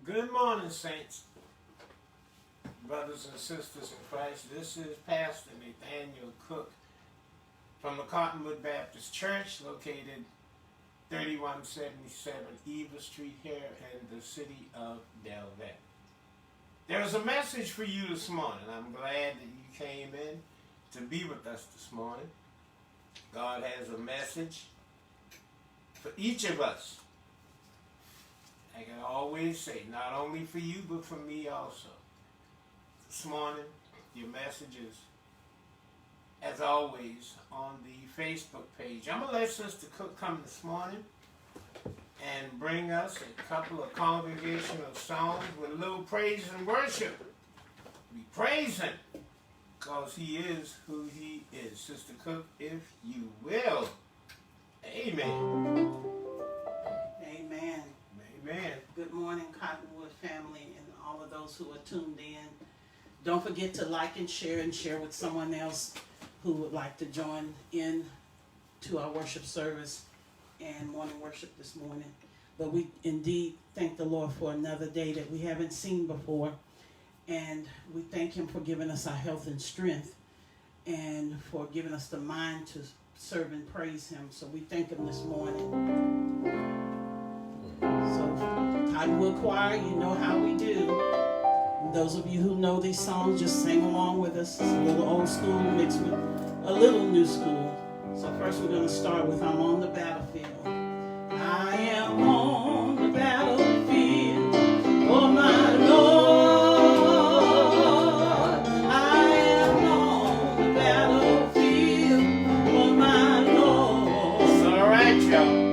Good morning, saints, brothers and sisters in Christ. This is Pastor Nathaniel Cook from the Cottonwood Baptist Church, located 3177 Eva Street here in the city of Valle. There is a message for you this morning. I'm glad that you came in to be with us this morning. God has a message for each of us. I can always say, not only for you, but for me also. This morning, your message is, as always, on the Facebook page. I'm going to let Sister Cook come this morning and bring us a couple of congregational songs with a little praise and worship. We praise Him because He is who He is. Sister Cook, if you will. Amen. Amen. Amen. Good morning, Cottonwood family, and all of those who are tuned in. Don't forget to like and share with someone else who would like to join in to our worship service and morning worship this morning. But we indeed thank the Lord for another day that we haven't seen before, and we thank Him for giving us our health and strength and for giving us the mind to serve and praise Him. So we thank Him this morning. So, Cottonwood Choir, you know how we do. Those of you who know these songs, just sing along with us. It's a little old school mixed with a little new school. So first we're going to start with I'm on the battlefield. I am on the battlefield for my Lord. I am on the battlefield for my Lord. It's all right, y'all.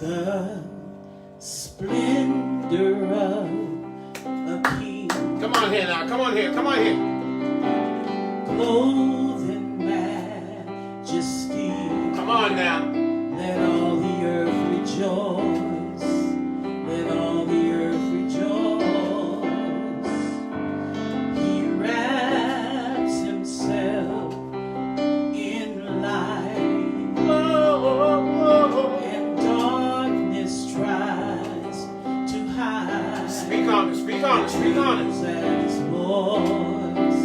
the splendor of a king. Come on here now. Come on here. Come on here. Clothed in majesty. Come on now. Let all the earth rejoice. Let all the earth rejoice. He wraps himself in light. And darkness tries to hide. Speak on it. Speak on it. Speak on it. At his voice.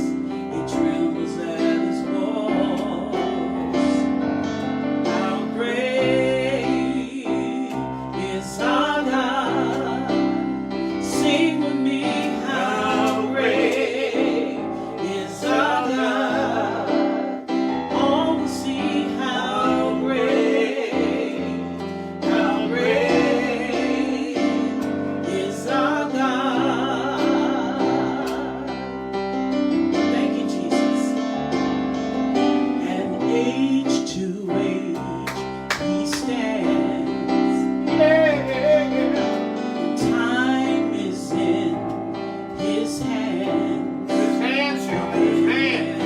It trembles at his voice. How great is our God. Sing with me, how great is our God. All will see how great is our God. Thank you, Jesus. And age to age he stands. Time is in his hands. His hands, you. His hands.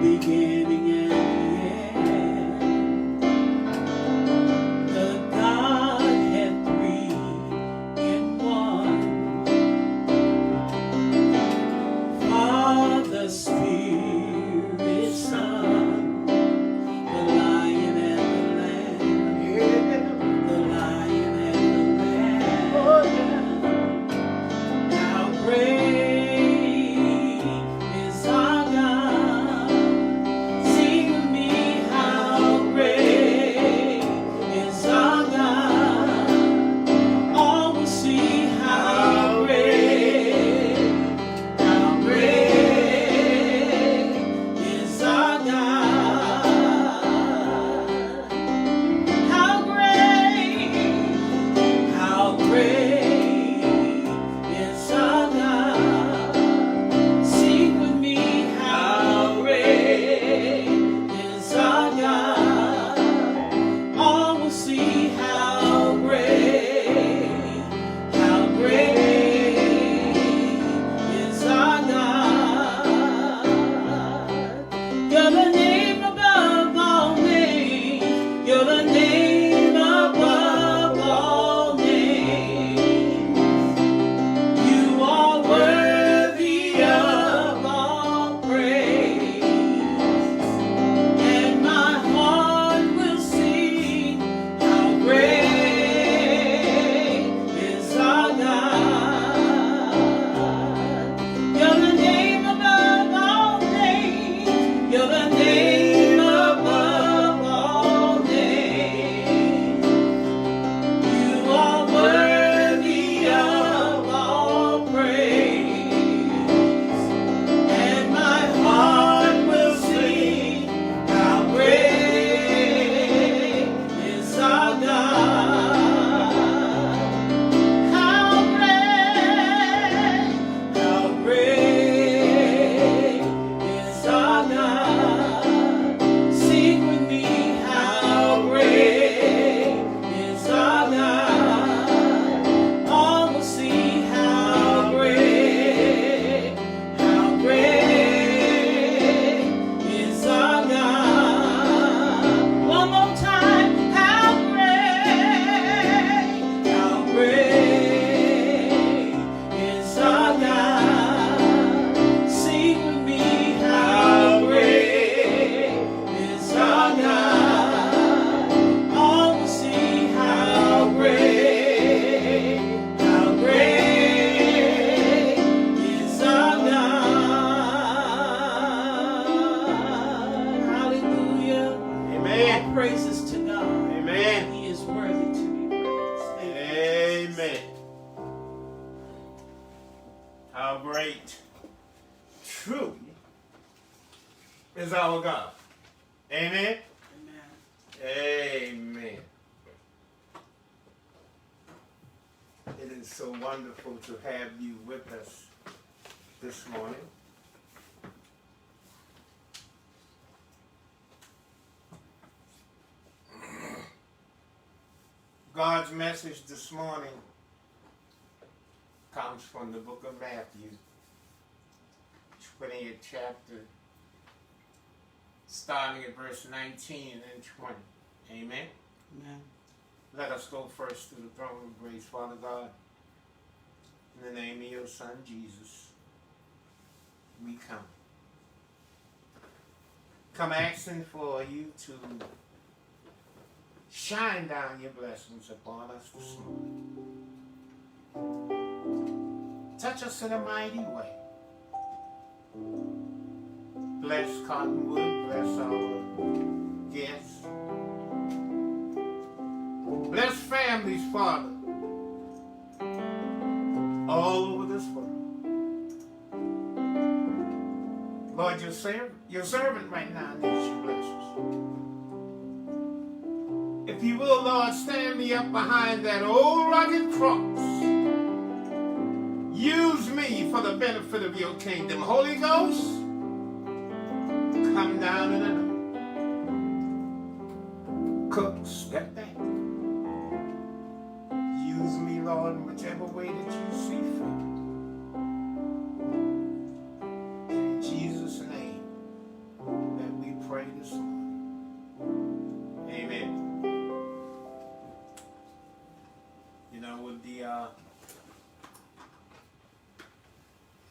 Beginning and the end. The Godhead three in one. Father, Spirit, Son. The Lion and the Lamb. The Lion and the Lamb. How great is our God. Sing with me, how great is our God. All will see how great is our God. How great is our God. Sing with me, how great is our God. All will see how great is our God. You're the name above all names. You're the name above all names. You are worthy of all praise. And my heart will sing how great is our God. You're the name above all names. You're the name above all names. You are worthy of all praise. And my heart will sing how great is our God. How great is our God. Sing with me, how great is our God. All will see how great is our God. One more time, how great is our God. Sing with me, how great is our God. All will see how great is our God. Hallelujah. Amen. All praises to God. Amen. He is worthy to be praised. Thank you, Jesus. Amen. How great, truly, is our God. Amen. Amen. Amen. It is so wonderful to have you with us this morning. God's message this morning comes from the book of Matthew, 20th chapter, starting at verse 19 and 20. Amen. Amen. Let us go first to the throne of grace. Father God, in the name of your Son, Jesus, we come. Come asking for you to shine down your blessings upon us this morning. Touch us in a mighty way. Bless Cottonwood, bless our guests. Bless families, Father, all over this world. Lord, your servant right now needs your blessings. If you will, Lord, stand me up behind that old rugged cross. Use me for the benefit of your kingdom. Holy Ghost, come down in the cook, step back. Use me, Lord, in whichever way that you see fit. In Jesus' name that we pray this morning. Amen. You know, with the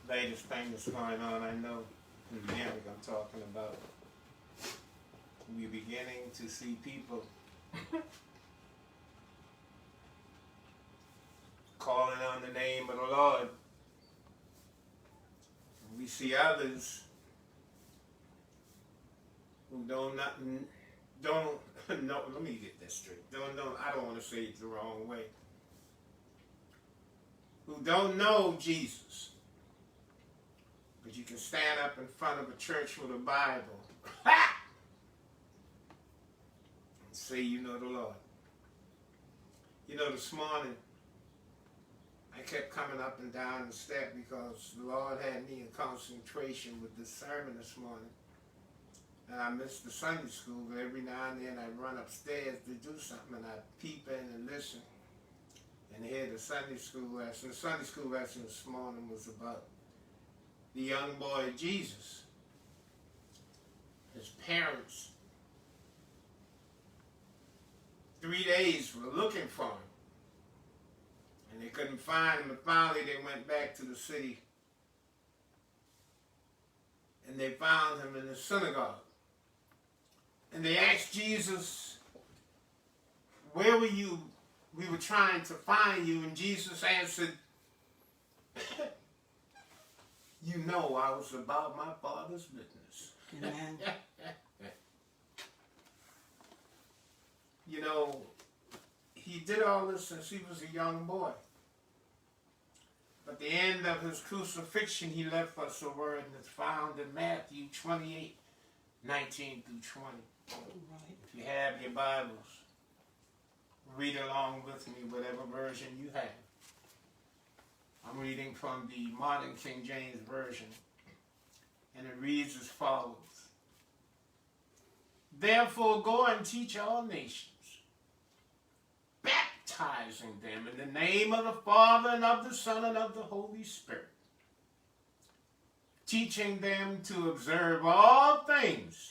latest thing that's going on, I know in America I'm talking about, we're beginning to see people calling on the name of the Lord. We see others who no, let me get this straight. I don't want to say it the wrong way. Who don't know Jesus. But you can stand up in front of a church with a Bible and say you know the Lord. You know, this morning, I kept coming up and down the step because the Lord had me in concentration with this sermon this morning. And I missed the Sunday school, but every now and then I'd run upstairs to do something and I'd peep in and listen and hear the Sunday school lesson. The Sunday school lesson this morning was about the young boy Jesus. His parents, 3 days were looking for him. And they couldn't find him, and finally they went back to the city. And they found him in the synagogue. And they asked Jesus, where were you? We were trying to find you. And Jesus answered, you know I was about my Father's business. Amen. You know, he did all this since he was a young boy. But the end of his crucifixion, he left us a word that's found in Matthew 28, 19 through 20. Right. If you have your Bibles, read along with me, whatever version you have. I'm reading from the modern King James Version, and it reads as follows. Therefore go and teach all nations, baptizing them in the name of the Father and of the Son and of the Holy Spirit, teaching them to observe all things